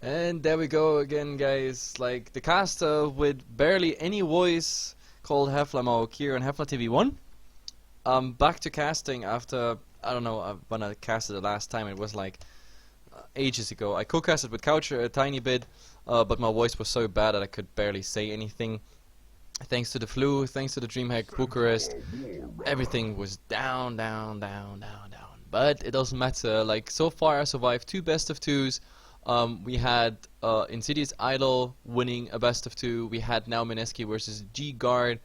And there we go again, guys. Like the caster with barely any voice called Hefla here on HeflaTV 1. Back to casting after, I don't know, when I casted the last time, it was like ages ago. I co-casted with Coucher a tiny bit, but my voice was so bad that I could barely say anything. Thanks to the flu, thanks to the DreamHack Bucharest, everything was down. But it doesn't matter. Like, so far I survived 2 best of 2s. We had Insidious Idol winning a best of 2. We had now Mineski versus G-Guard,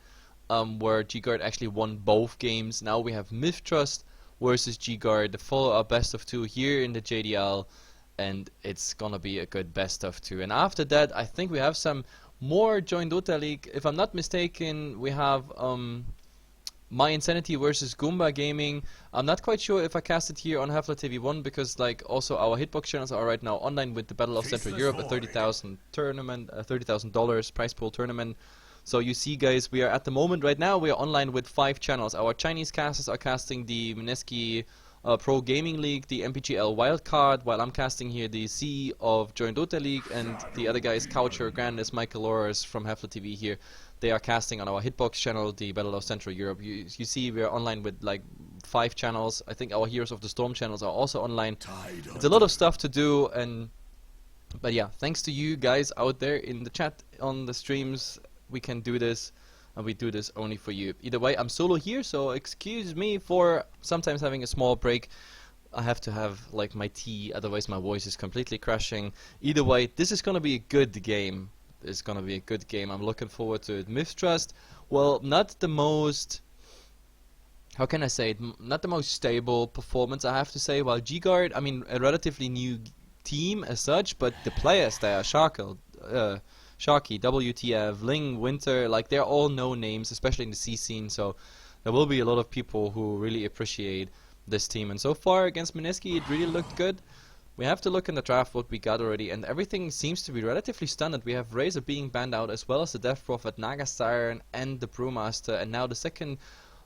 where G-Guard actually won both games. Now we have Mith versus G-Guard, the follow-up best of 2 here in the JDL, and it's gonna be a good best of 2. And after that, I think we have some more join Dota League. If I'm not mistaken, we have My Insanity versus Goomba Gaming. I'm not quite sure if I cast it here on HeflaTV 1 because like also our hitbox channels are right now online with the Battle of Central Europe, a $30,000 tournament, a $30,000 prize pool tournament. So you see, guys, we are at the moment right now we are online with 5 channels. Our Chinese casters are casting the Mineski Pro Gaming League, the MPGL Wildcard, while I'm casting here the C of Join Dota League, and the other guys, Coucher, Grandis, Michael Loris from HeflaTV here, they are casting on our hitbox channel, the Battle of Central Europe. You see we are online with like 5 channels. I think our Heroes of the Storm channels are also online. It's a lot of stuff to do, but yeah, thanks to you guys out there in the chat, on the streams, we can do this. And we do this only for you. Either way, I'm solo here, so excuse me for sometimes having a small break. I have to have like my tea, otherwise my voice is completely crashing. Either way, this is gonna be a good game. It's gonna be a good game. I'm looking forward to it. Mith, well, not the most, how can I say it? Not the most stable performance, I have to say. While G-Guard, I mean, a relatively new team as such, but the players there, Sharky, WTF, Ling, Winter, like they're all known names, especially in the C scene, so there will be a lot of people who really appreciate this team. And so far against Mineski, it really looked good. We have to look in the draft what we got already, and everything seems to be relatively standard. We have Razor being banned out, as well as the Death Prophet, Naga Siren, and the Brewmaster, and now the second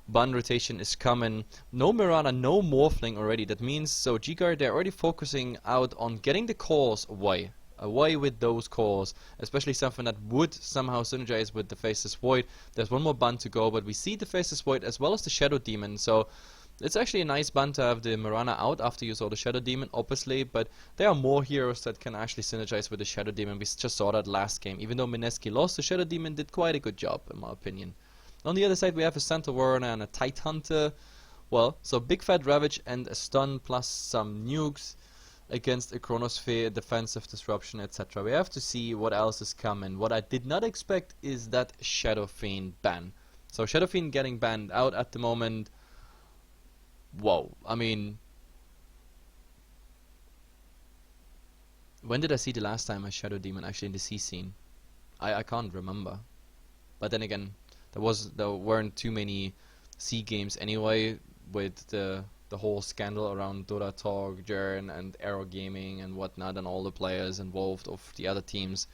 ban rotation is coming. No Mirana, no Morphling already. That means, so G-Guard, they're already focusing out on getting the cores away with those cores, especially something that would somehow synergize with the Faceless Void. There's one more ban to go, but we see the Faceless Void as well as the Shadow Demon, so it's actually a nice ban to have the Mirana out after you saw the Shadow Demon, obviously, but there are more heroes that can actually synergize with the Shadow Demon. We just saw that last game. Even though Mineski lost, the Shadow Demon did quite a good job, in my opinion. On the other side, we have a Santa Warner and a Tide Hunter. Well, so Big Fat Ravage and a stun plus some nukes against a Chronosphere, defensive disruption, etc. We have to see what else is coming. What I did not expect is that Shadow Fiend ban. So Shadow Fiend getting banned out at the moment. Whoa, I mean, when did I see the last time a Shadow Demon actually in the C scene? I can't remember. But then again, there weren't too many C games anyway, with the whole scandal around Dota Talk, Jern, and Aero Gaming and whatnot, and all the players involved of the other teams.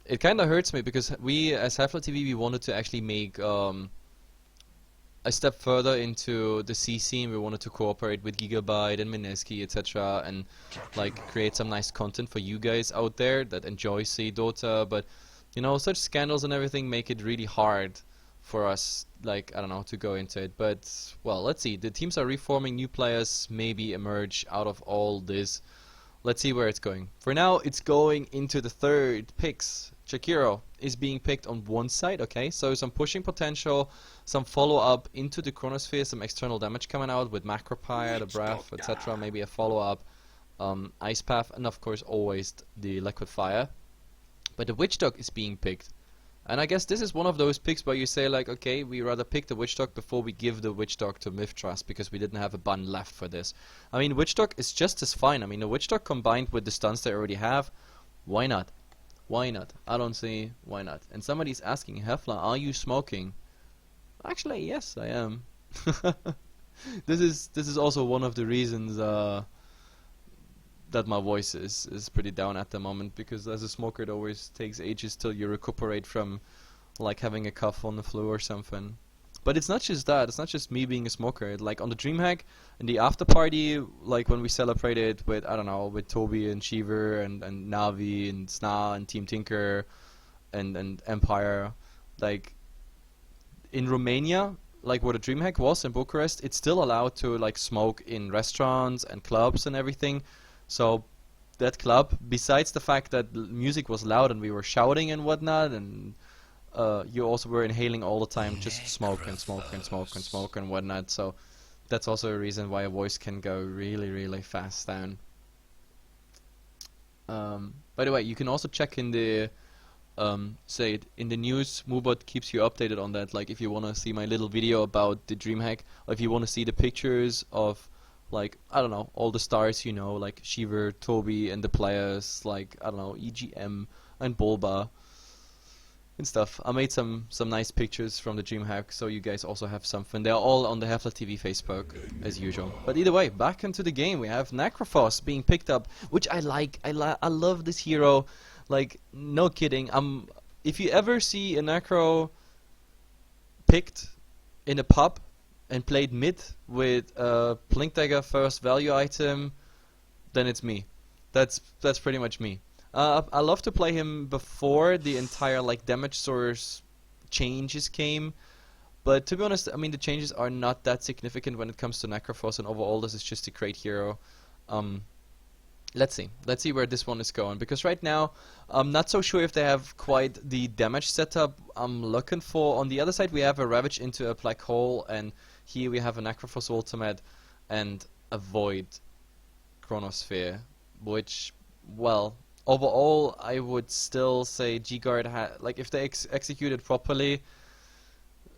It kind of hurts me because we, as HeflaTV, we wanted to actually make a step further into the C scene. We wanted to cooperate with Gigabyte and Mineski, etc., and like create some nice content for you guys out there that enjoy C Dota. But you know, such scandals and everything make it really hard for us, like, I don't know, to go into it. But well, let's see. The teams are reforming, new players maybe emerge out of all this. Let's see where it's going. For now, it's going into the third picks. Shakiro is being picked on one side, okay, so some pushing potential, some follow-up into the Chronosphere, some external damage coming out with Macropire, the Breath, etc., maybe a follow-up, Ice Path, and of course always the Liquid Fire. But the Witch Dog is being picked. And I guess this is one of those picks where you say like, okay, we rather pick the Witch Dog before we give the Witch Dog to Mith because we didn't have a bun left for this. I mean, Witch Dog is just as fine. I mean, the Witch Dog combined with the stuns they already have, why not? Why not? I don't see why not. And somebody's asking, Hefla, are you smoking? Actually, yes, I am. This is also one of the reasons that my voice is pretty down at the moment, because as a smoker it always takes ages till you recuperate from like having a cough on the flu or something. But it's not just that. It's not just me being a smoker. Like on the DreamHack, in the after party, like when we celebrated with, I don't know, with Toby and Shiver and Navi and Sna and Team Tinker and Empire, like in Romania, like where the DreamHack was in Bucharest, it's still allowed to like smoke in restaurants and clubs and everything. So that club, besides the fact that music was loud and we were shouting and whatnot, and you also were inhaling all the time, just smoke and smoke and smoke and smoke and whatnot. So that's also a reason why a voice can go really, really fast down. By the way, you can also check in the in the news. Moobot keeps you updated on that. Like if you want to see my little video about the DreamHack, or if you want to see the pictures of, like, I don't know, all the stars, you know, like Shiver, Toby, and the players, like, I don't know, EGM and Bulba and stuff. I made some nice pictures from the DreamHack, so you guys also have something. They're all on the HeflaTV Facebook, as usual. But either way, back into the game, we have Necrophos being picked up, which I like. I love this hero. Like, no kidding. If you ever see a Necro picked in a pub and played mid with a Blink Dagger first value item, then it's me. That's pretty much me. I love to play him before the entire like damage source changes came, but to be honest, I mean the changes are not that significant when it comes to Necrophos, and overall this is just a great hero. Let's see where this one is going, because right now I'm not so sure if they have quite the damage setup I'm looking for. On the other side we have a Ravage into a Black Hole, and here we have a Necrophos ultimate and a Void Chronosphere, which, well, overall I would still say G-Guard like if they execute it properly,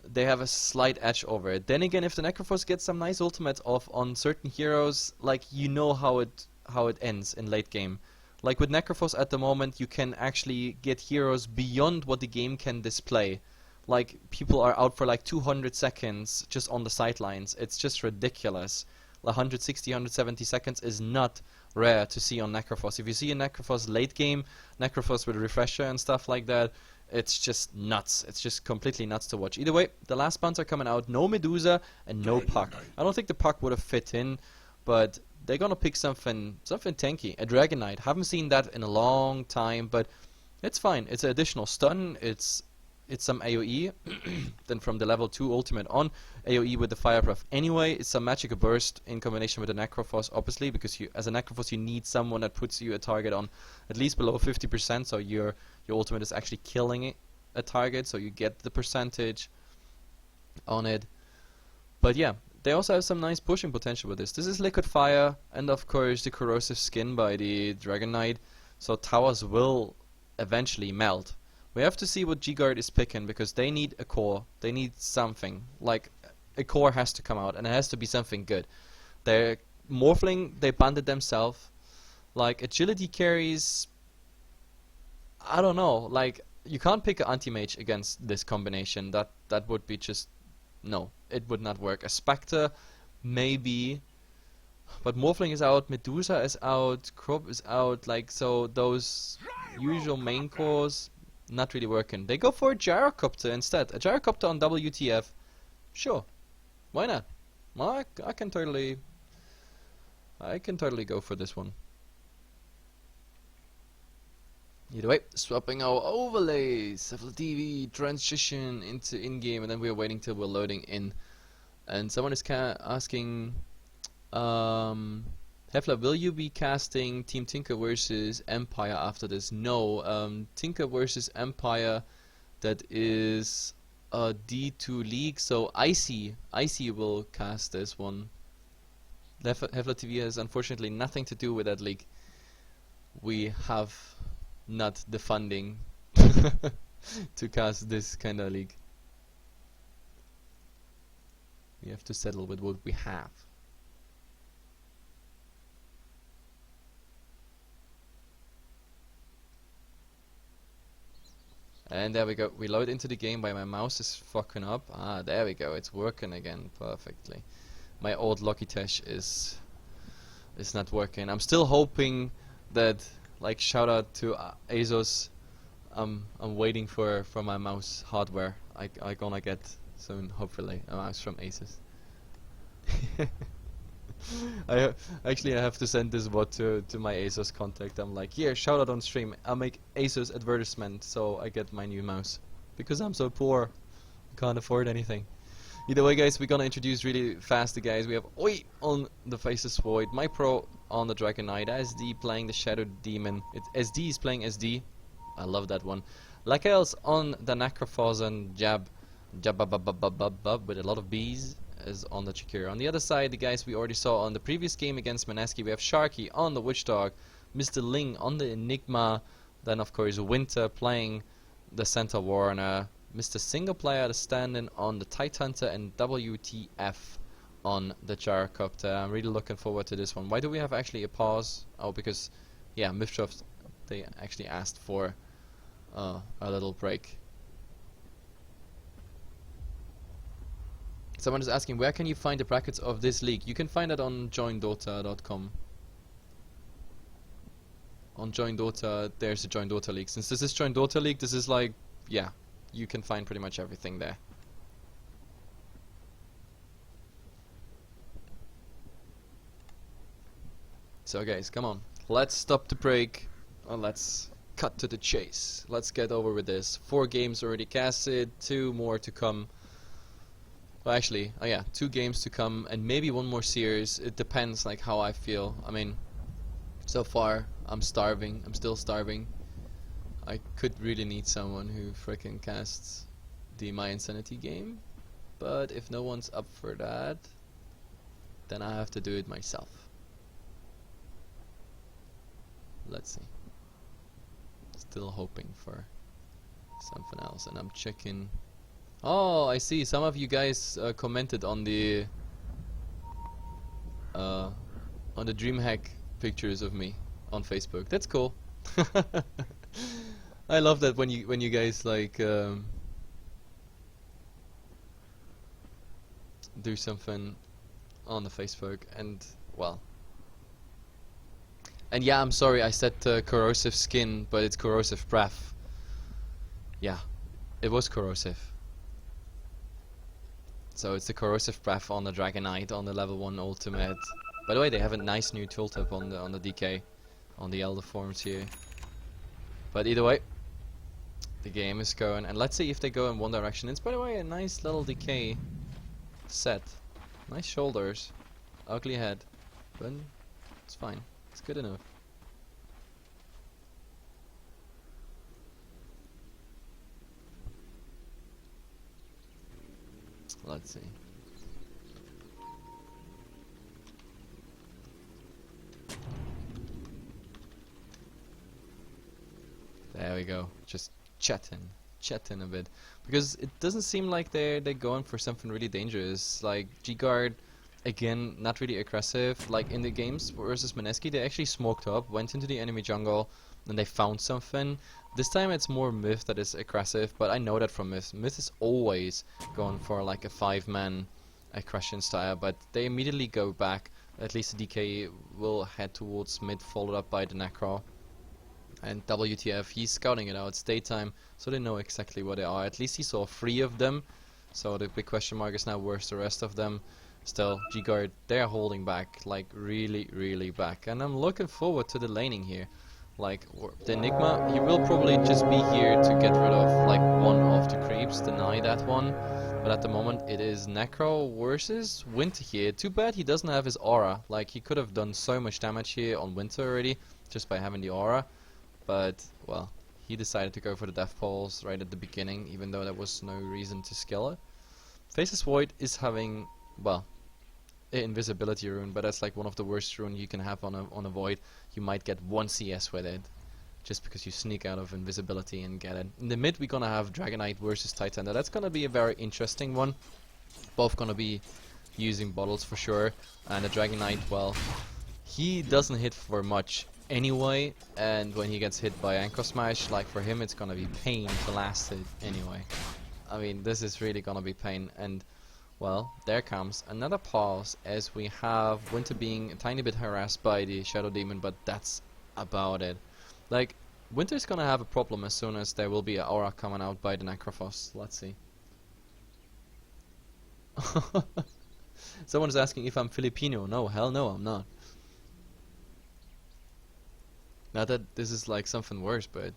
they have a slight edge over it. Then again, if the Necrophos gets some nice ultimates off on certain heroes, like, you know how it ends in late game. Like with Necrophos at the moment, you can actually get heroes beyond what the game can display. Like, people are out for like 200 seconds just on the sidelines. It's just ridiculous. 160, 170 seconds is not rare to see on Necrophos. If you see a Necrophos late game, Necrophos with Refresher and stuff like that, it's just nuts. It's just completely nuts to watch. Either way, the last buns are coming out. No Medusa and no Puck. I don't think the Puck would have fit in, but they're gonna pick something tanky. A Dragon Knight. Haven't seen that in a long time, but it's fine. It's an additional stun. It's some AoE. Then from the level 2 ultimate on, AoE with the Fire Breath. Anyway, it's some magical burst in combination with the Necrophos, obviously, because as a Necrophos you need someone that puts you a target on at least below 50%, so your ultimate is actually killing a target, so you get the percentage on it. But yeah, they also have some nice pushing potential with this. This is Liquid Fire, and of course the corrosive skin by the Dragon Knight, so towers will eventually melt. We have to see what G-Guard is picking, because they need a core. They need something. Like, a core has to come out, and it has to be something good. They're Morphling, they banded themselves. Like, agility carries, I don't know. Like, you can't pick an anti-mage against this combination. That would be just, no, it would not work. A Spectre, maybe, but Morphling is out, Medusa is out, Krupp is out. Like, so those usual main cores, not really working. They go for a Gyrocopter instead. A Gyrocopter on WTF. Sure. Why not? Well, I can totally go for this one. Either way, swapping our overlays, HeflaTV, transition into in-game, and then we're waiting till we're loading in. And someone is asking, Hefla, will you be casting Team Tinker versus Empire after this? No, Tinker versus Empire, that is a D2 league, so Icy will cast this one. HeflaTV has unfortunately nothing to do with that league. We have not the funding to cast this kind of league. We have to settle with what we have. And there we go. We load into the game while my mouse is fucking up. Ah, there we go. It's working again perfectly. My old Logitech is not working. I'm still hoping that, like, shout out to ASUS. I'm waiting for my mouse hardware. I gonna get soon, hopefully. A mouse from Asus. I have to send this bot to my Asus contact. I'm like, here, shout out on stream. I'll make Asus advertisement so I get my new mouse. Because I'm so poor. Can't afford anything. Either way, guys, we're gonna introduce really fast the guys. We have Oi on the Faceless Void, My Pro on the Dragon Knight, SD playing the Shadow Demon. SD is playing SD. I love that one. Lakel's on the Necrophos and Jab with a lot of B's is on the Chikira. On the other side, the guys we already saw on the previous game against Maneski, we have Sharky on the Witchdog, Mr. Ling on the Enigma, then of course Winter playing the Centaur Warner, Mr. Single Player the stand-in on the Tidehunter, and WTF on the Gyrocopter. I'm really looking forward to this one. Why do we have actually a pause? Oh, because yeah, Mithroft, they actually asked for a little break. Someone is asking, where can you find the brackets of this league? You can find it on joindota.com. On Join Dota, there's the Join Dota league. Since this is Join Dota league, this is like, yeah, you can find pretty much everything there. So guys, come on. Let's stop the break. Let's cut to the chase. Let's get over with this. 4 games already casted, 2 more to come. Well, actually, oh yeah, 2 games to come, and maybe 1 more series. It depends, like, how I feel. I mean, so far, I'm starving. I'm still starving. I could really need someone who frickin' casts the My Insanity game. But if no one's up for that, then I have to do it myself. Let's see. Still hoping for something else, and I'm checking. Oh, I see. Some of you guys commented on the DreamHack pictures of me on Facebook. That's cool. I love that when you guys like do something on the Facebook, and well. And yeah, I'm sorry I said corrosive skin, but it's corrosive breath. Yeah, it was corrosive. So it's the corrosive breath on the Dragon Knight on the level 1 ultimate. By the way, they have a nice new tooltip on the DK, on the Elder Forms here. But either way, the game is going, and let's see if they go in one direction. It's, by the way, a nice little DK set. Nice shoulders, ugly head, but it's fine. It's good enough. Let's see. There we go. Just chatting a bit, because it doesn't seem like they're going for something really dangerous. Like G-Guard, again, not really aggressive. Like in the games versus Maneski, they actually smoked up, went into the enemy jungle, and they found something. This time it's more Mith that is aggressive, but I know that from Mith. Mith is always going for like a 5-man aggression style, but they immediately go back. At least the DK will head towards mid, followed up by the Necro. And WTF, he's scouting it out. It's daytime, so they know exactly where they are. At least he saw 3 of them, so the big question mark is now where's the rest of them. Still, G-Guard, they're holding back, like really, really back. And I'm looking forward to the laning here. Like, the Enigma, he will probably just be here to get rid of, like, one of the creeps, deny that one. But at the moment, it is Necro versus Winter here. Too bad he doesn't have his aura. Like, he could have done so much damage here on Winter already, just by having the aura. But, well, he decided to go for the Death Pulse right at the beginning, even though there was no reason to skill it. Faceless Void is having, well, invisibility rune, but that's like one of the worst rune you can have on a Void. You might get 1 CS with it, just because you sneak out of invisibility and get it. In the mid, we're gonna have Dragon Knight versus Tidehunter. That's gonna be a very interesting one. Both gonna be using bottles for sure, and the Dragon Knight, well, he doesn't hit for much anyway, and when he gets hit by Anchor Smash, like for him it's gonna be pain to last it anyway. I mean, this is really gonna be pain, and well, there comes another pause as we have Winter being a tiny bit harassed by the Shadow Demon, but that's about it. Like, Winter's gonna have a problem as soon as there will be an aura coming out by the Necrophos. Let's see. Someone is asking if I'm Filipino. No, hell no, I'm not. Not that this is like something worse, but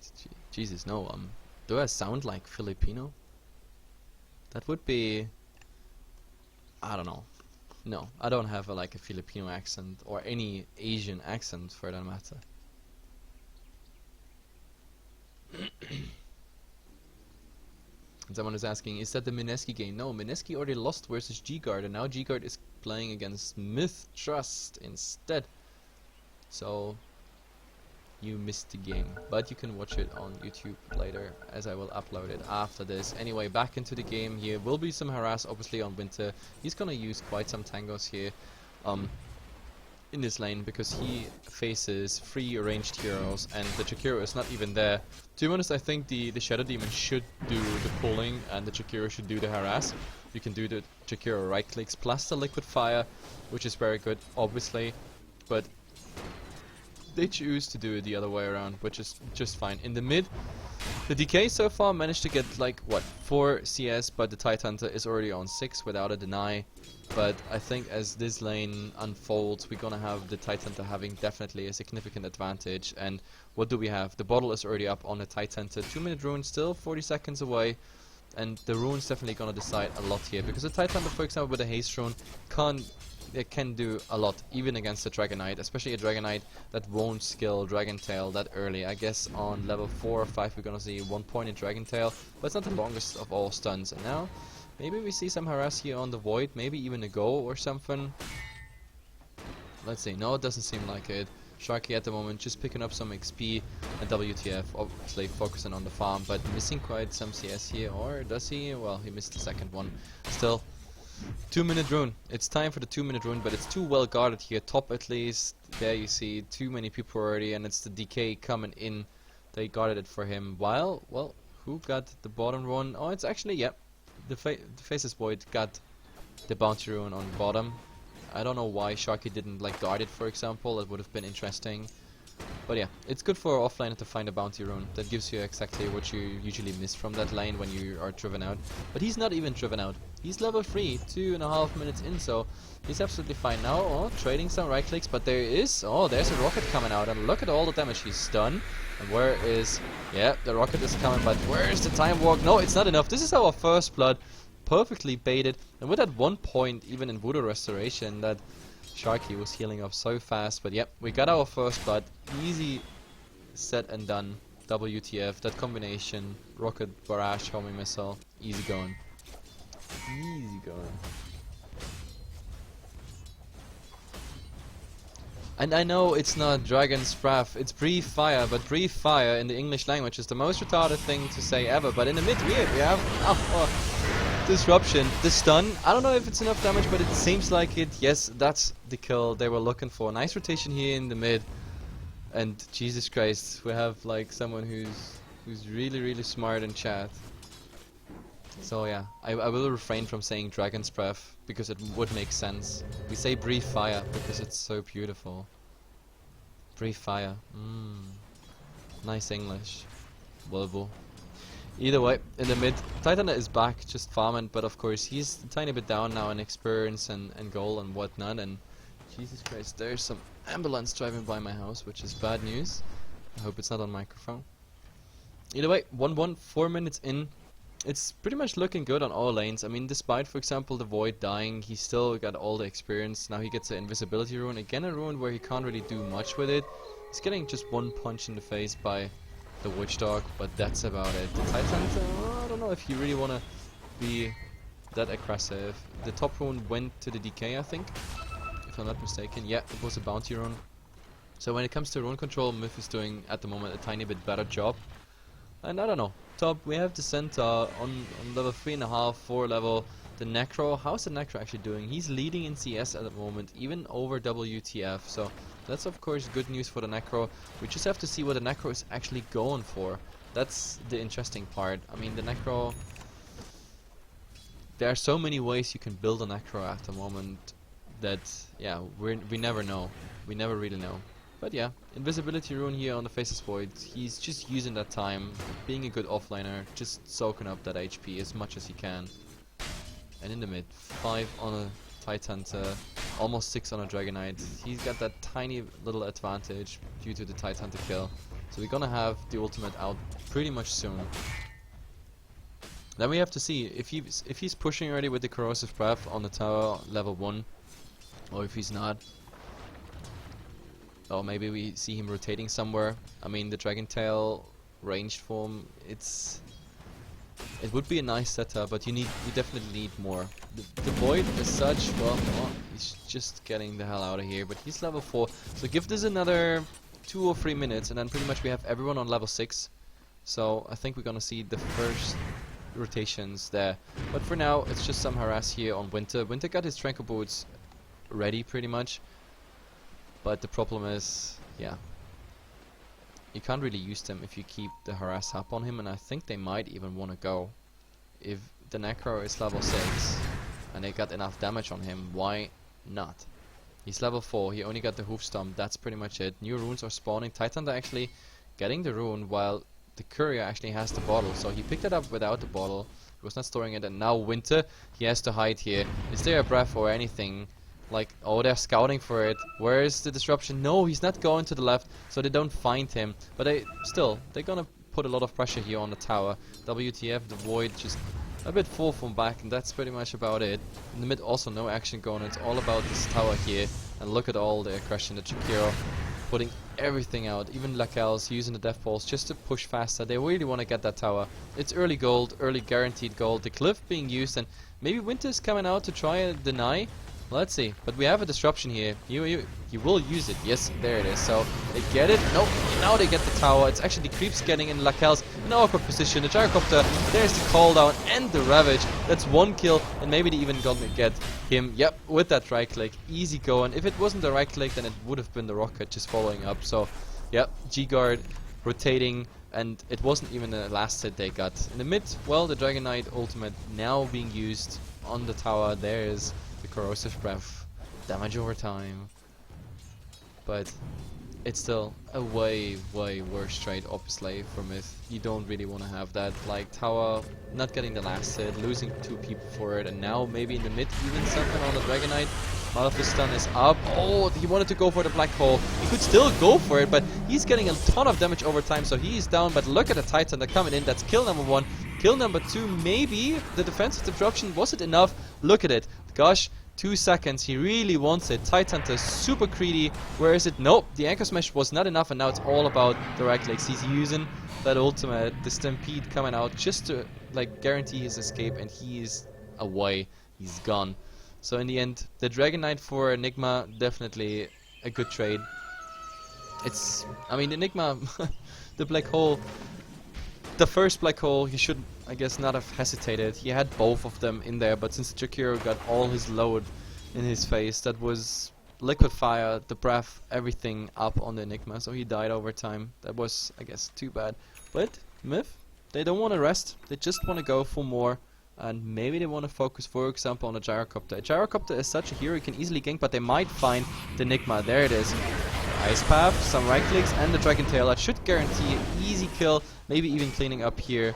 Jesus, no. Do I sound like Filipino? That would be, I don't know. No, I don't have like a Filipino accent or any Asian accent for that matter. And someone is asking, is that the Mineski game? No, Mineski already lost versus G-Guard, and now G-Guard is playing against Mith Trust instead. So you missed the game, but you can watch it on YouTube later, as I will upload it after this. Anyway, back into the game. Here will be some harass obviously on Winter. He's gonna use quite some tangos here in this lane, because he faces 3 ranged heroes and the Chikiro is not even there. To be honest, I think the Shadow Demon should do the pulling and the Chikiro should do the harass. You can do the Chikiro right clicks plus the liquid fire, which is very good obviously, but they choose to do it the other way around, which is just fine. In the mid, the DK so far managed to get like, what, 4 CS, but the Tight Hunter is already on 6 without a deny. But I think as this lane unfolds, we're gonna have the Tight Hunter having definitely a significant advantage. And what do we have? The bottle is already up on the Tight Hunter. 2-minute rune still 40 seconds away. And the rune's definitely gonna decide a lot here, because the Tight Hunter, for example, with a haste rune, it can do a lot, even against a Dragon Knight, especially a Dragon Knight that won't skill Dragon Tail that early. I guess on level 4 or 5 we're gonna see 1 point in Dragon Tail, but it's not the longest of all stuns. And now, maybe we see some harass here on the Void, maybe even a go or something. Let's see, no, it doesn't seem like it. Sharky at the moment just picking up some XP, and WTF obviously focusing on the farm, but missing quite some CS here, or does he? Well, he missed the second one. Still, 2-minute rune. It's time for the 2-minute rune, but it's too well guarded here. Top at least. There you see too many people already, and it's the DK coming in. They guarded it for him. While, well, who got the bottom rune? Oh, it's actually, yep. The Faceless Void got the bounty rune on bottom. I don't know why Sharky didn't like guard it, for example. That would have been interesting. But yeah, it's good for offlaner to find a bounty rune. That gives you exactly what you usually miss from that lane when you are driven out. But he's not even driven out. He's level 3, 2.5 minutes in, so he's absolutely fine now. Oh, trading some right clicks, but there is... Oh, there's a rocket coming out, and look at all the damage he's done. And where is... Yeah, the rocket is coming, but where is the time walk? No, it's not enough. This is our first blood. Perfectly baited. And with that 1 point, even in Voodoo Restoration, that Sharky was healing up so fast. But yep, we got our first blood. Easy said and done. WTF, that combination. Rocket, barrage, homing missile. Easy going. Easy going. And I know it's not Dragon's Breath, it's Breathe Fire, but Breathe Fire in the English language is the most retarded thing to say ever. But in the mid we have Disruption. The stun, I don't know if it's enough damage, but it seems like it. Yes, that's the kill they were looking for. Nice rotation here in the mid. And Jesus Christ, we have like someone who's really smart in chat. So yeah, I will refrain from saying Dragon's Breath, because it would make sense. We say Breathe Fire because it's so beautiful. Breathe Fire. Nice English. Vulval. Either way, in the mid, Titan is back, just farming, but of course he's a tiny bit down now in experience and goal and whatnot, and Jesus Christ, there's some ambulance driving by my house, which is bad news. I hope it's not on microphone. Either way, 1-1, 4 minutes in. It's pretty much looking good on all lanes. I mean, despite, for example, the Void dying, he still got all the experience. Now he gets the Invisibility rune. Again, a rune where he can't really do much with it. He's getting just 1 punch in the face by the Witchdog, but that's about it. The Titan, I don't know if you really want to be that aggressive. The top rune went to the DK, I think, if I'm not mistaken. Yeah, it was a bounty rune. So when it comes to rune control, Mith is doing, at the moment, a tiny bit better job. And I don't know. Top, we have the Centaur on level 3.5, 4 level. The Necro, how's the Necro actually doing? He's leading in CS at the moment, even over WTF. So that's of course good news for the Necro. We just have to see what the Necro is actually going for. That's the interesting part. I mean, the Necro... There are so many ways you can build a Necro at the moment that, yeah, we never know. We never really know. But yeah, Invisibility rune here on the Faceless Void. He's just using that time, being a good offlaner, just soaking up that HP as much as he can. And in the mid, 5 on a Tidehunter, almost 6 on a Dragonite. He's got that tiny little advantage due to the Tidehunter kill. So we're gonna have the ultimate out pretty much soon. Then we have to see if he's pushing already with the corrosive breath on the tower level 1, or if he's not. Or maybe we see him rotating somewhere. I mean, the Dragon Tail ranged form, it would be a nice setup, but you definitely need more. The Void as such, well, he's just getting the hell out of here, but he's level 4. So give this another 2 or 3 minutes, and then pretty much we have everyone on level 6. So I think we're gonna see the first rotations there. But for now, it's just some harass here on Winter. Winter got his Tranquil Boots ready pretty much. But the problem is, yeah, you can't really use them if you keep the harass up on him, and I think they might even want to go. If the Necro is level 6 and they got enough damage on him, why not? He's level 4, he only got the Hoof Stomp, that's pretty much it. New runes are spawning, Tidehunter actually getting the rune while the Courier actually has the bottle, so he picked it up without the bottle, he was not storing it, and now Winter, he has to hide here. Is there a breath or anything? Like, oh, they're scouting for it. Where is the disruption? No, he's not going to the left, so they don't find him. But they're gonna put a lot of pressure here on the tower. WTF, the Void just a bit full from back, and that's pretty much about it. In the mid also no action going, it's all about this tower here. And look at all the aggression, the Chikiro putting everything out. Even Lakel's using the Death Pulse just to push faster. They really want to get that tower. It's early gold, early guaranteed gold. The Cliff being used, and maybe Winter's coming out to try and deny. Let's see, but we have a disruption here. You will use it. Yes, there it is. So they get it. Nope. Now they get the tower. It's actually the creeps getting in Lakel's in awkward position. The Gyrocopter. There's the call down and the Ravage. That's 1 kill, and maybe they even gonna get him. Yep, with that right click, easy going. If it wasn't the right click, then it would have been the rocket just following up. So, yep, G-Guard rotating, and it wasn't even the last hit they got. In the mid, well, the Dragonite ultimate now being used on the tower. There is the corrosive breath, damage over time, but it's still a way worse trade obviously for Mith. You don't really want to have that, like tower not getting the last hit, losing 2 people for it, and now maybe in the mid even something on the Dragonite. Malefic's stun is up. Oh, he wanted to go for the black hole. He could still go for it, but he's getting a ton of damage over time, so he is down. But look at the Titan that coming in. That's kill number 1. Kill number 2, maybe the defensive disruption. Was it enough? Look at it. Gosh, 2 seconds. He really wants it. Tidehunter super greedy. Where is it? Nope. The Anchor Smash was not enough, and now it's all about the right clicks. He's using that ultimate, the Stampede coming out just to like guarantee his escape, and he is away. He's gone. So in the end, the Dragonite for Enigma, definitely a good trade. I mean, Enigma, the black hole, the first black hole, he should, I guess, not have hesitated. He had both of them in there, but since Jakiro got all his load in his face, that was liquid fire, the breath, everything up on the Enigma, so he died over time. That was, I guess, too bad. But Mith, they don't want to rest, they just want to go for more. And maybe they want to focus, for example, on a Gyrocopter. A Gyrocopter is such a hero, you can easily gank, but they might find the Enigma. There it is. Ice Path, some right clicks, and the Dragon Tail. That should guarantee an easy kill. Maybe even cleaning up here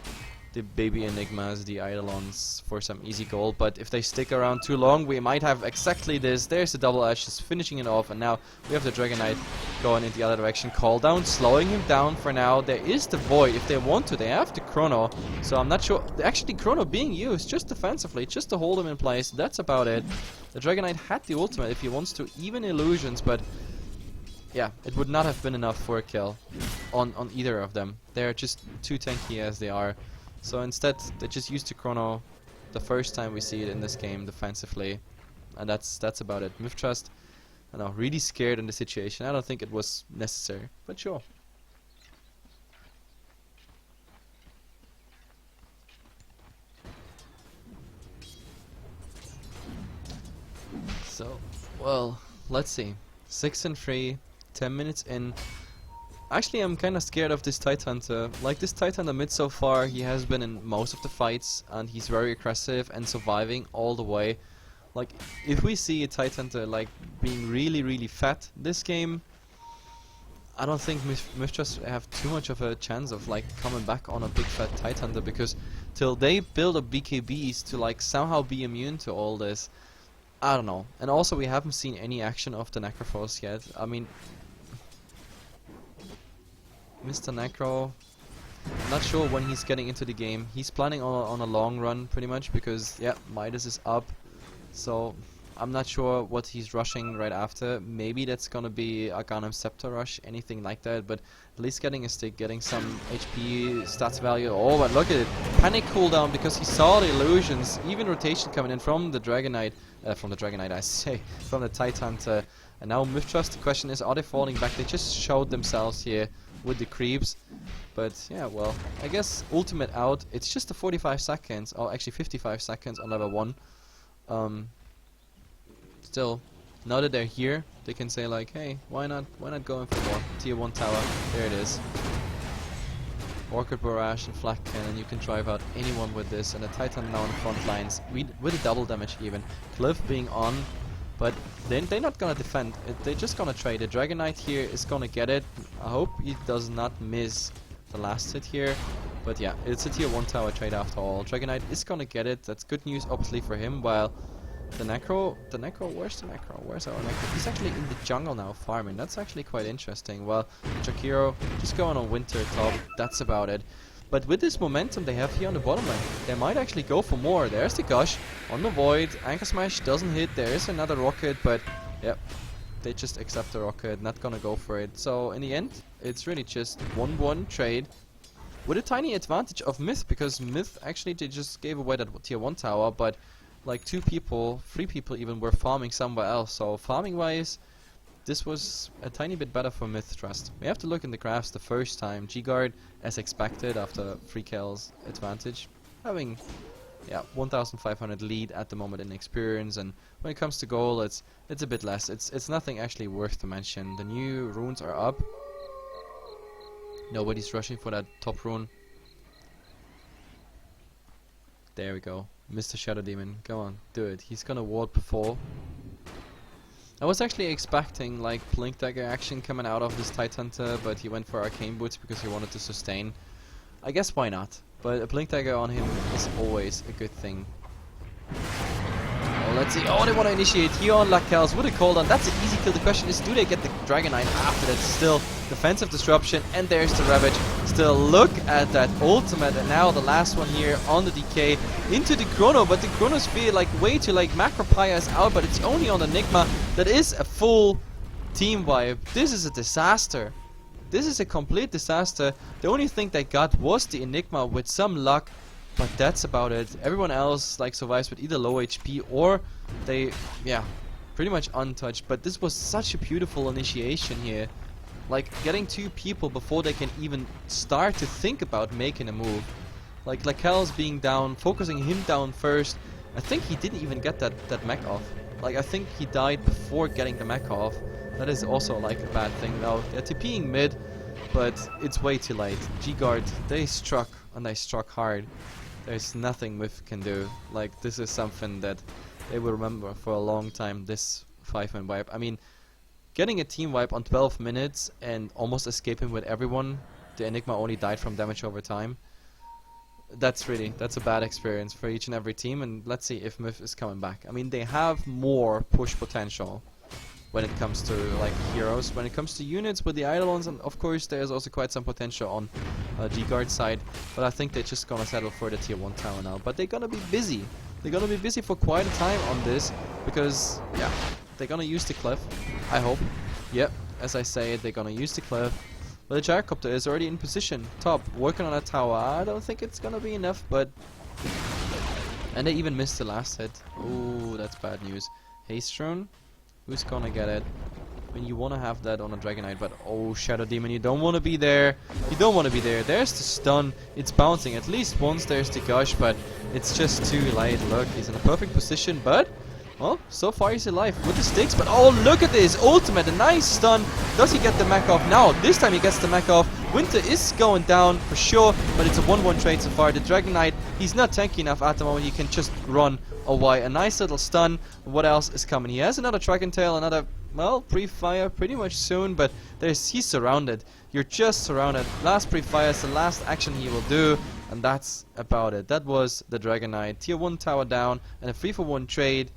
the baby Enigmas, the Eidolons, for some easy goal. But if they stick around too long, we might have exactly this. There's the double edge, just finishing it off. And now we have the Dragonite going in the other direction. Call down, slowing him down for now. There is the Void. If they want to, they have the Chrono. So I'm not sure. Actually, Chrono being used just defensively, just to hold him in place. That's about it. The Dragonite had the ultimate if he wants to, even illusions, but yeah, it would not have been enough for a kill on either of them. They're just too tanky as they are. So instead, they just used the Chrono the first time we see it in this game defensively, and that's about it. Mith Trust, I know, really scared in the situation. I don't think it was necessary, but sure. So, well, let's see. 6 and 3, 10 minutes in. Actually, I'm kind of scared of this Tidehunter. Like, this Tidehunter mid so far, he has been in most of the fights, and he's very aggressive and surviving all the way. Like, if we see a Tidehunter, like, being really fat this game, I don't think Mith just have too much of a chance of like coming back on a big fat Tidehunter, because till they build up BKBs to like somehow be immune to all this, I don't know. And also we haven't seen any action of the Necrophos yet. I mean, Mr. Necro, not sure when he's getting into the game. He's planning on a long run pretty much, because yeah, Midas is up, so I'm not sure what he's rushing right after. Maybe that's gonna be a Ganem Scepter rush, anything like that, but at least getting a stick, getting some HP stats value. Oh, but look at it, panic cooldown because he saw the illusions, even rotation coming in from the Dragonite, I say, from the Tidehunter. And now Mithtrust, the question is, are they falling back? They just showed themselves here with the creeps. But yeah, well, I guess ultimate out, it's just the 45 seconds, or actually 55 seconds on level 1. Still, now that they're here, they can say like, hey, why not go in for more? Tier 1 tower, there it is. Orchid Barrage and Flak Cannon, you can drive out anyone with this, and the Titan now on the front lines, with a double damage even. Cliff being on, but they're not gonna defend, they're just gonna trade. The Dragonite here is gonna get it. I hope he does not miss the last hit here, but yeah, it's a tier 1 tower trade after all. Dragonite is gonna get it, that's good news obviously for him, while the Necro, where's the Necro? Where's our Necro? He's actually in the jungle now farming, that's actually quite interesting. Well, Jakiro just going on winter top, that's about it. But with this momentum they have here on the bottom lane, they might actually go for more. There's the Gush on the Void, Anchor Smash doesn't hit, there is another Rocket, but yep, they just accept the Rocket, not gonna go for it. So in the end, it's really just 1-1 trade with a tiny advantage of Mith, because Mith actually they just gave away that tier 1 tower, but like 2 people, 3 people even were farming somewhere else. So farming wise, this was a tiny bit better for Mithtrust. We have to look in the graphs the first time. G-Guard, as expected, after 3 kills advantage, having yeah 1,500 lead at the moment in experience, and when it comes to goal, it's a bit less. It's nothing actually worth to mention. The new runes are up. Nobody's rushing for that top rune. There we go. Mr. Shadow Demon, go on, do it. He's gonna ward before. I was actually expecting like Blink Dagger action coming out of this Tidehunter, but he went for Arcane Boots because he wanted to sustain. I guess why not? But a Blink Dagger on him is always a good thing. Oh, let's see. Oh, they want to initiate here on Lakels with a cooldown. That's an easy kill. The question is, do they get the Dragonite after that? Still defensive disruption, and there's the Ravage. Still, look at that ultimate, and now the last one here on the DK into the Chrono, but the Chronosphere like way too like Macropia is out, but it's only on Enigma. That is a full team wipe. This is a disaster. This is a complete disaster. The only thing they got was the Enigma with some luck, but that's about it. Everyone else like survives with either low HP or they, yeah, pretty much untouched. But this was such a beautiful initiation here. Like getting 2 people before they can even start to think about making a move. Like Lakel's being down, focusing him down first. I think he didn't even get that mech off. Like I think he died before getting the mech off. That is also like a bad thing. Now they're TPing mid, but it's way too late. G-Guard, they struck, and they struck hard. There's nothing Mith can do. Like this is something that they will remember for a long time, this 5-man wipe. I mean, getting a team wipe on 12 minutes and almost escaping with everyone. The Enigma only died from damage over time. That's a bad experience for each and every team, and let's see if Mith is coming back. I mean, they have more push potential when it comes to like heroes. When it comes to units with the Eidolons, and of course there's also quite some potential on G-Guard side, but I think they're just gonna settle for the tier 1 tower now. But they're gonna be busy. They're gonna be busy for quite a time on this, because yeah, they're gonna use the cliff, I hope. Yep, as I say, they're gonna use the cliff. But the Gyrocopter is already in position, top, working on a tower. I don't think it's gonna be enough, but... And they even missed the last hit. Ooh, that's bad news. Haste Rune, who's gonna get it? I mean, you wanna have that on a Dragonite, but oh, Shadow Demon, you don't wanna be there. You don't wanna be there. There's the stun. It's bouncing at least once. There's the Gush, but it's just too late. Look, he's in a perfect position, but... Well, so far he's alive with the sticks, but oh, look at this ultimate, a nice stun. Does he get the mech off? Now, this time he gets the mech off. Winter is going down for sure, but it's a 1-1 trade so far. The Dragonite, he's not tanky enough at the moment. He can just run away. A nice little stun. What else is coming? He has another Dragon Tail, another well, pre-fire pretty much soon, but he's surrounded. You're just surrounded. Last pre-fire is the last action he will do, and that's about it. That was the Dragon Knight. Tier 1 tower down, and a 3-for-1 trade.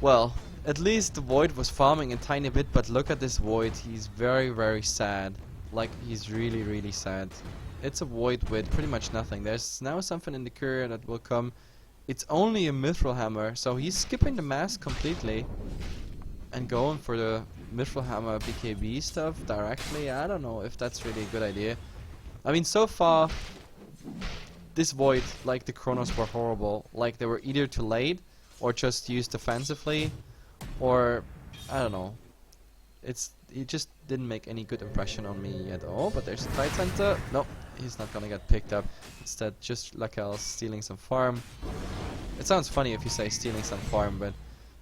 Well, at least the Void was farming a tiny bit, but look at this Void. He's very, very sad. Like, he's really, really sad. It's a Void with pretty much nothing. There's now something in the courier that will come. It's only a Mithril Hammer, so he's skipping the mask completely and going for the Mithril Hammer BKB stuff directly. I don't know if that's really a good idea. I mean, so far, this Void, like the Chronos, were horrible. Like, they were either too late, or just used defensively, or I don't know. It just didn't make any good impression on me at all. But there's a Tide Center. Nope, he's not gonna get picked up. Instead, just Lakel stealing some farm. It sounds funny if you say stealing some farm, but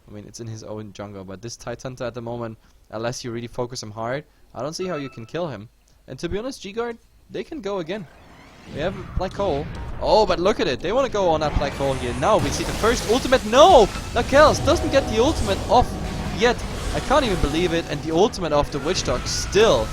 I mean, it's in his own jungle. But this Tide Hunter at the moment, unless you really focus him hard, I don't see how you can kill him. And to be honest, G-Guard, they can go again. We have Black Hole. Oh, but look at it. They want to go on that Black Hole here. Now we see the first ultimate. No! Lakels doesn't get the ultimate off yet. I can't even believe it. And the ultimate of the Witch Dog still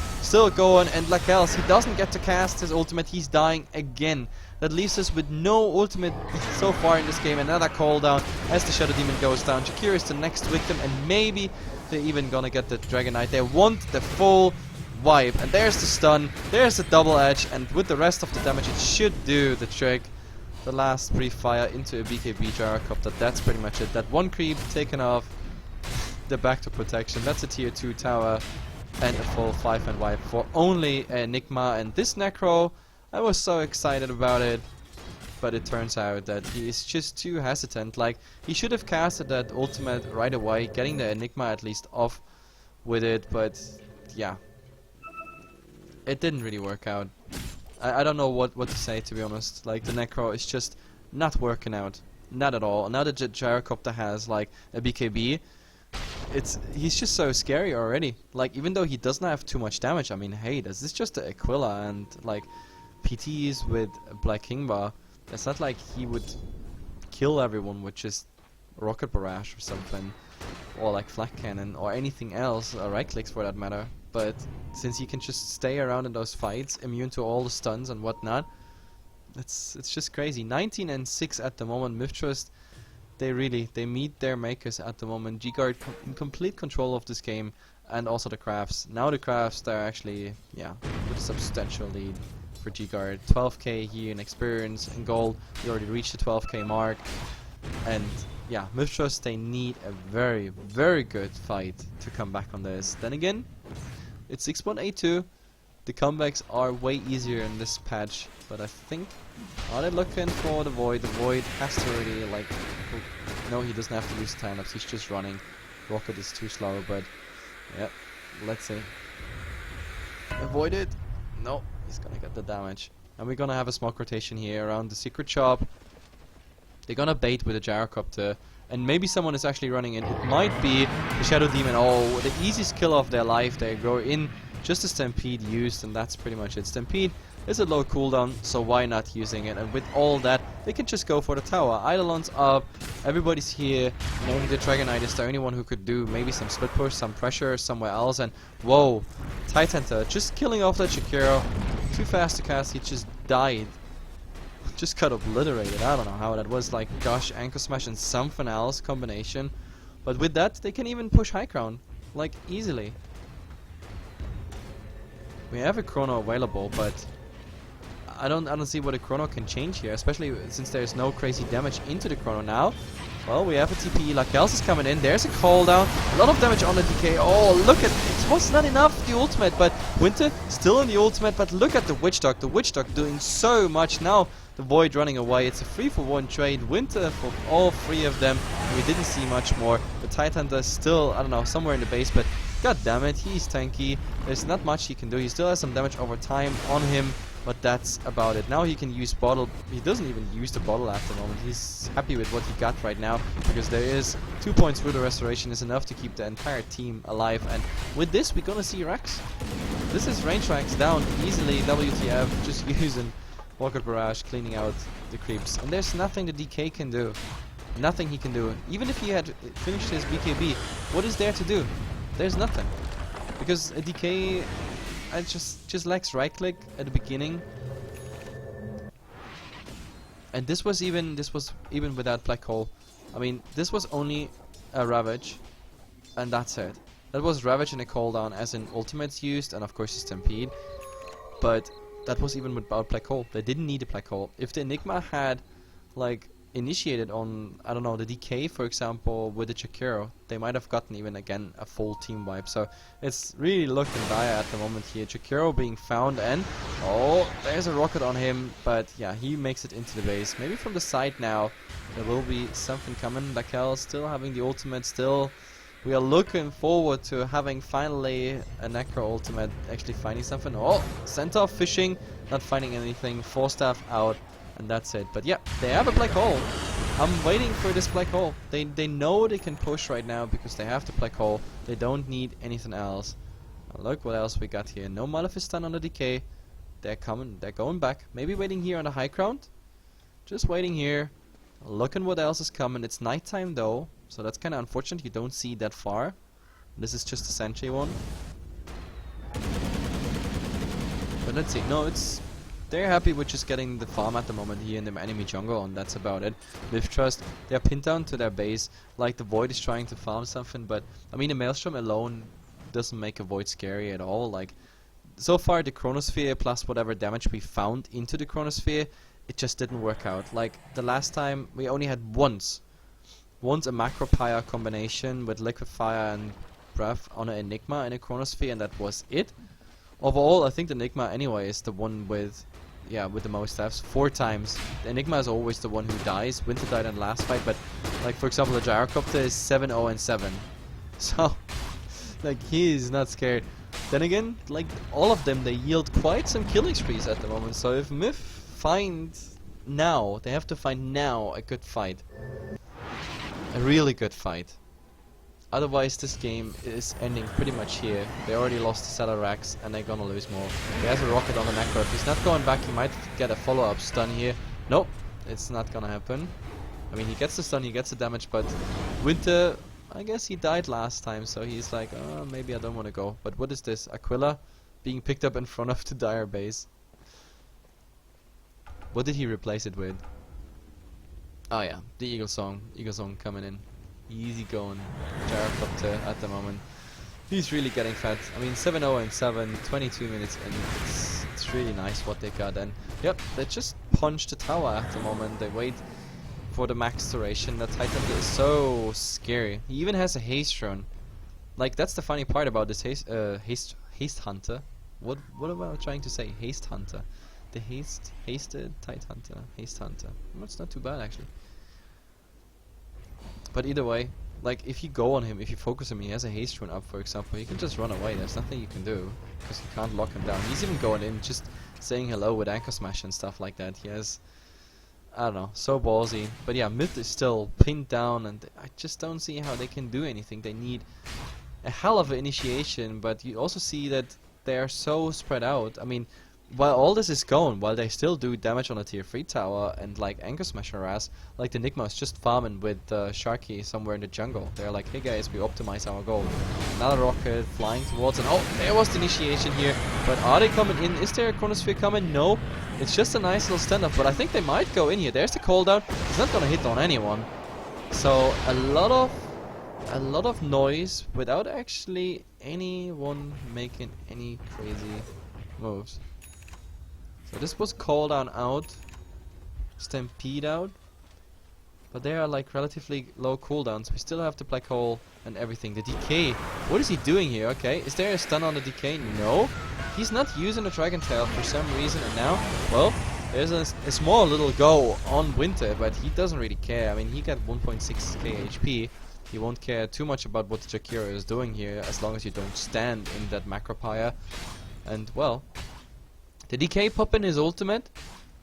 going. And Lakels, he doesn't get to cast his ultimate. He's dying again. That leaves us with no ultimate so far in this game. Another cooldown as the Shadow Demon goes down. Jakir is the next victim, and maybe they're even gonna get the Dragon Knight. They want the full wipe, and there's the stun, there's the double edge, and with the rest of the damage it should do the trick. The last pre-fire into a BKB Gyrocopter, that's pretty much it. That one creep taken off, the back to protection, that's a tier 2 tower, and a full 5-man wipe for only Enigma. And this Necro, I was so excited about it, but it turns out that he is just too hesitant. Like, he should have casted that ultimate right away, getting the Enigma at least off with it, but yeah. It didn't really work out. I don't know what to say, to be honest. Like, the Necro is just not working out. Not at all. Now that the Gyrocopter has, like, a BKB, he's just so scary already. Like, even though he doesn't have too much damage, I mean, hey, this is just an Aquila, and, like, PTs with Black Kingbar. It's not like he would kill everyone with just Rocket Barrage or something. Or, like, Flak Cannon, or anything else, or right clicks for that matter. But since he can just stay around in those fights, immune to all the stuns and whatnot, it's just crazy. 19 and 6 at the moment. Mythtrust, they meet their makers at the moment. G-Guard in complete control of this game, and also the Crafts. Now the Crafts, they're actually, yeah, with a substantial lead for G-Guard. 12k here in experience and gold. We already reached the 12k mark, and yeah, Mythtrust, they need a very, very good fight to come back on this. Then again, it's 6.82. The comebacks are way easier in this patch, but I think, are they looking for the Void? The Void has to really, like, no, he doesn't have to use time-lapse, he's just running. Rocket is too slow, but yeah, let's see. Avoid it. No, he's gonna get the damage. And we're gonna have a smoke rotation here around the secret shop. They're gonna bait with a Gyrocopter, and maybe someone is actually running in. It might be the Shadow Demon. Oh, the easiest kill of their life. They go in, just a Stampede used, and that's pretty much it. Stampede is a low cooldown, so why not using it? And with all that, they can just go for the tower. Eidolon's up, everybody's here, and only the Dragon Knight is the only one who could do maybe some split push, some pressure somewhere else, and whoa, Tidehunter just killing off that Shakiro. Too fast to cast, he just died. Just got obliterated. I don't know how that was, like, gosh, Anchor Smash and something else combination. But with that, they can even push high ground, like, easily. We have a Chrono available, but I don't see what a Chrono can change here, especially since there's no crazy damage into the Chrono now. Well, we have a TP. Lakels is coming in. There's a cooldown. A lot of damage on the DK. Oh, look at it. It was not enough, the ultimate, but Winter still on the ultimate. But look at the Witch Dog. The Witch Dog doing so much now. The Void running away. It's a 3-for-1 trade. Winter for all three of them. We didn't see much more. The Tidehunter is still, I don't know, somewhere in the base, but god damn it, he's tanky. There's not much he can do. He still has some damage over time on him, but that's about it. Now he can use bottle. He doesn't even use the bottle at the moment. He's happy with what he got right now, because there is 2 points through the restoration is enough to keep the entire team alive. And with this, we're gonna see Rax. This is range Rax down easily. WTF, just using Rocket Barrage, cleaning out the creeps. And there's nothing the DK can do. Nothing he can do. Even if he had finished his BKB, what is there to do? There's nothing. Because a DK just lacks right click at the beginning. And this was even without Black Hole. I mean, this was only a Ravage, and that's it. That was Ravage and a cooldown as in ultimates used, and of course a Stampede. But that was even without Black Hole. They didn't need a Black Hole. If the Enigma had, like, initiated on, I don't know, the DK, for example, with the Jakiro, they might have gotten even again a full team wipe. So it's really looking dire at the moment here. Jakiro being found, and oh, there's a rocket on him, but yeah, he makes it into the base. Maybe from the side now there will be something coming. Lakel still having the ultimate. Still, we are looking forward to having finally a Necro ultimate, actually finding something. Oh, Centaur fishing, not finding anything. 4-staff out. And that's it. But yeah, they have a Black Hole. I'm waiting for this Black Hole. They know they can push right now because they have the Black Hole. They don't need anything else. Look what else we got here. No Maleficent on the DK. They're coming. They're going back. Maybe waiting here on the high ground. Just waiting here. Looking what else is coming. It's nighttime though, so that's kind of unfortunate. You don't see that far. This is just a Sentry one. But let's see. No, it's... They're happy with just getting the farm at the moment here in the enemy jungle, and that's about it. Mith Trust, they're pinned down to their base, like the Void is trying to farm something, but I mean the Maelstrom alone doesn't make a Void scary at all. Like, so far the Chronosphere plus whatever damage we found into the Chronosphere, it just didn't work out. Like, the last time we only had once a Macro Pyre combination with Liquid Fire and Breath on an Enigma in a Chronosphere, and that was it. Overall, I think the Enigma anyway is the one with the most deaths. 4 times. The Enigma is always the one who dies. Winter died in the last fight, but like for example the Gyrocopter is 7-0-7. So like he is not scared. Then again, like all of them, they yield quite some killing sprees at the moment. So if Mith finds now, they have to find now a good fight. A really good fight. Otherwise, this game is ending pretty much here. They already lost the Cellar Racks, and they're gonna lose more. He has a rocket on the Necro. If he's not going back, he might get a follow-up stun here. Nope, it's not gonna happen. I mean, he gets the stun, he gets the damage, but Winter, I guess he died last time, so he's like, oh, maybe I don't want to go. But what is this? Aquila being picked up in front of the Dire base. What did he replace it with? Oh yeah, the Eagle Song. Eagle Song coming in. Easy going Gyrocopter at the moment. He's really getting fat. I mean 7-0-7, 22 minutes in. It's really nice what they got, and yep, they just punch the tower at the moment. They wait for the max duration. That Titan is so scary. He even has a haste run. Like, that's the funny part about this haste hunter. What am I trying to say? Haste hunter. The hasted Titan hunter. Haste hunter. Well, it's not too bad actually. But either way, like if you go on him, if you focus him, he has a haste run up, for example, he can just run away. There's nothing you can do because you can't lock him down. He's even going in, just saying hello with Anchor Smash and stuff like that. He has, I don't know, so ballsy. But yeah, Mith is still pinned down, and I just don't see how they can do anything. They need a hell of an initiation, but you also see that they are so spread out. I mean, while all this is going, while they still do damage on a tier 3 tower and like Anchor Smash harass, like the Enigma is just farming with Sharky somewhere in the jungle. They're like, hey guys, we optimize our goal. Another rocket flying towards, and oh, there was the initiation here. But are they coming in? Is there a Chronosphere coming? No. It's just a nice little standoff, but I think they might go in here. There's the cooldown. It's not gonna hit on anyone. So a lot of noise without actually anyone making any crazy moves. So this was cooldown out, Stampede out, but they are like relatively low cooldowns. We still have the Black Hole and everything. The DK, what is he doing here? Okay, is there a stun on the DK? No, he's not using the Dragon Tail for some reason, and now, well, there's a small little go on Winter, but he doesn't really care. I mean, he got 1.6k HP. He won't care too much about what the Jakiro is doing here, as long as you don't stand in that Macro Pyre. And well, the DK popping his ultimate,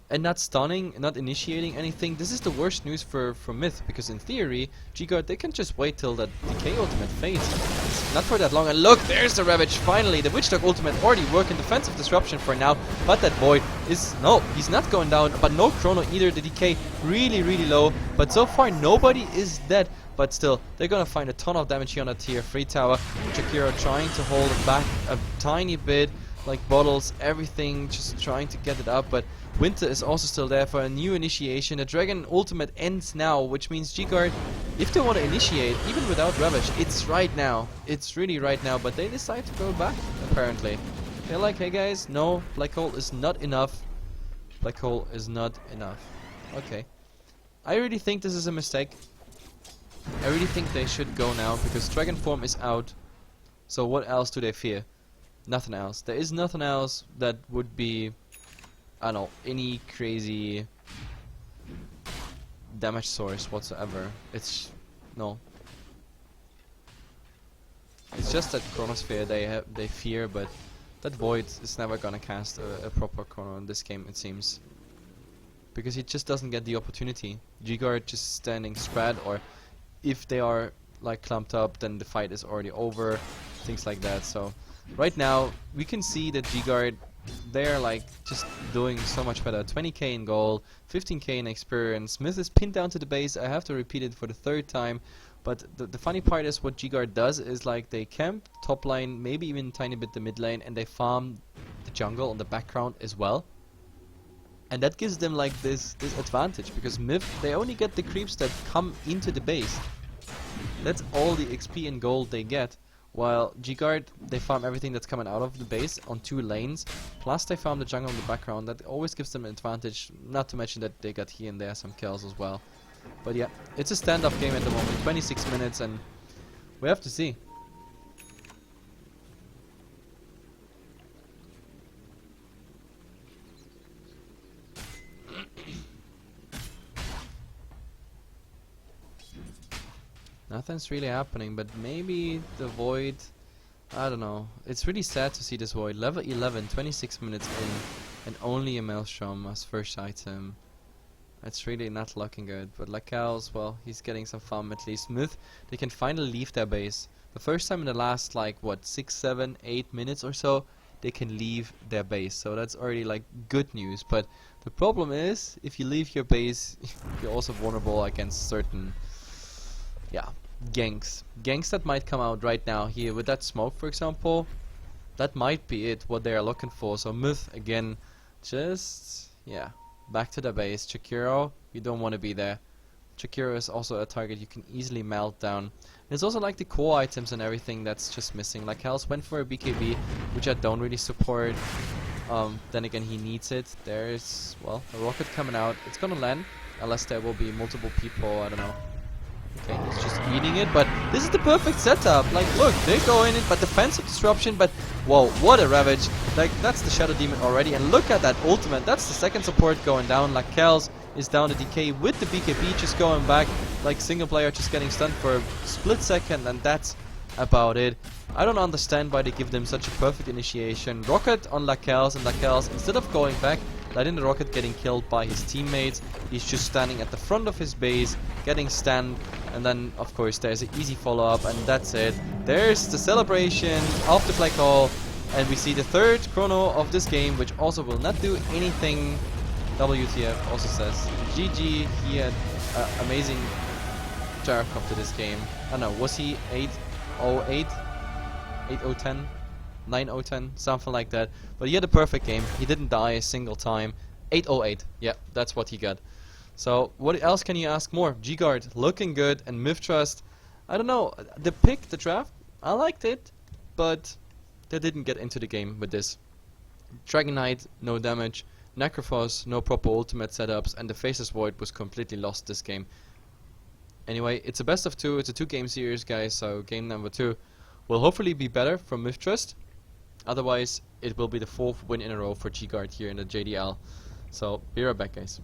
and not stunning, not initiating anything. This is the worst news for Mith, because in theory, G-Guard, they can just wait till that Decay ultimate fades. It's not for that long, and look, there's the Ravage, finally! The Witch Dog ultimate already working defensive disruption for now, but that Void is, no, he's not going down, but no Chrono either. The Decay really, really low, but so far nobody is dead. But still, they're gonna find a ton of damage here on that tier 3 tower. Shakira trying to hold it back a tiny bit, like bottles, everything, just trying to get it up, but Winter is also still there for a new initiation. The Dragon ultimate ends now, which means G-Guard, if they want to initiate, even without Ravage, it's right now. It's really right now, but they decide to go back, apparently. They're like, hey guys, no, Black Hole is not enough. Black Hole is not enough. Okay. I really think this is a mistake. I really think they should go now, because Dragon Form is out. So what else do they fear? Nothing else. There is nothing else that would be, I don't know, any crazy damage source whatsoever. It's no. It's just that Chronosphere they fear, but that Void is never gonna cast a proper Chrono in this game, it seems, because he just doesn't get the opportunity. G-Guard just standing spread, or if they are like clumped up, then the fight is already over. Things like that. So right now we can see that G-Guard, they're like just doing so much better. 20k in gold, 15k in experience. Mith is pinned down to the base. I have to repeat it for the 3rd time. But the funny part is what G-Guard does is like they camp top lane, maybe even a tiny bit the mid lane, and they farm the jungle in the background as well. And that gives them like this advantage, because Mith, they only get the creeps that come into the base. That's all the XP and gold they get. While G-Guard, they farm everything that's coming out of the base on 2 lanes, plus they farm the jungle in the background. That always gives them an advantage, not to mention that they got here and there some kills as well. But yeah, it's a standoff game at the moment, 26 minutes, and we have to see. Nothing's really happening, but maybe the Void, I don't know. It's really sad to see this Void. Level 11, 26 minutes in, and only a Maelstrom as first item. That's really not looking good. But Lacal's, well, he's getting some farm at least. Mith, they can finally leave their base. The first time in the last, like, what, 6, 7, 8 minutes or so, they can leave their base. So that's already, like, good news. But the problem is, if you leave your base, you're also vulnerable against certain, yeah, ganks that might come out right now here with that smoke, for example. That might be it, what they are looking for. So Mith again, just yeah, back to the base. Chikiro, you don't want to be there. Chikiro is also a target you can easily melt down. There's also like the core items and everything that's just missing. Like Hels went for a BKB, which I don't really support. Then again, he needs it. There's, well, a rocket coming out. It's gonna land, unless there will be multiple people, I don't know. Okay, he's just eating it, but this is the perfect setup. Like, look, they go in it, but defensive disruption, but whoa, what a Ravage. Like, that's the Shadow Demon already, and look at that ultimate. That's the second support going down. Like, Kels is down to DK with the BKB just going back. Like, single player just getting stunned for a split second, and that's about it. I don't understand why they give them such a perfect initiation. Rocket on Lakels, and Lakels, instead of going back, letting the rocket getting killed by his teammates, he's just standing at the front of his base, getting stunned, and then of course there's an easy follow-up, and that's it. There's the celebration of the black hole, and we see the third chrono of this game, which also will not do anything. WTF also says GG. He had amazing Jarakov to this game. I don't know, was he 8-0-8? 8-0-10? 9-0-10? Something like that. But he had a perfect game. He didn't die a single time. 8-0-8. Yeah, that's what he got. So, what else can you ask more? G-Guard looking good, and Mith Trust, I don't know, the pick, the draft, I liked it, but they didn't get into the game with this. Dragon Knight, no damage. Necrophos, no proper ultimate setups, and the Faceless Void was completely lost this game. Anyway, it's a best of 2, it's a 2-game series, guys, so game number 2 will hopefully be better from Mith Trust. Otherwise, it will be the 4th win in a row for G-Guard here in the JDL. So, be right back, guys.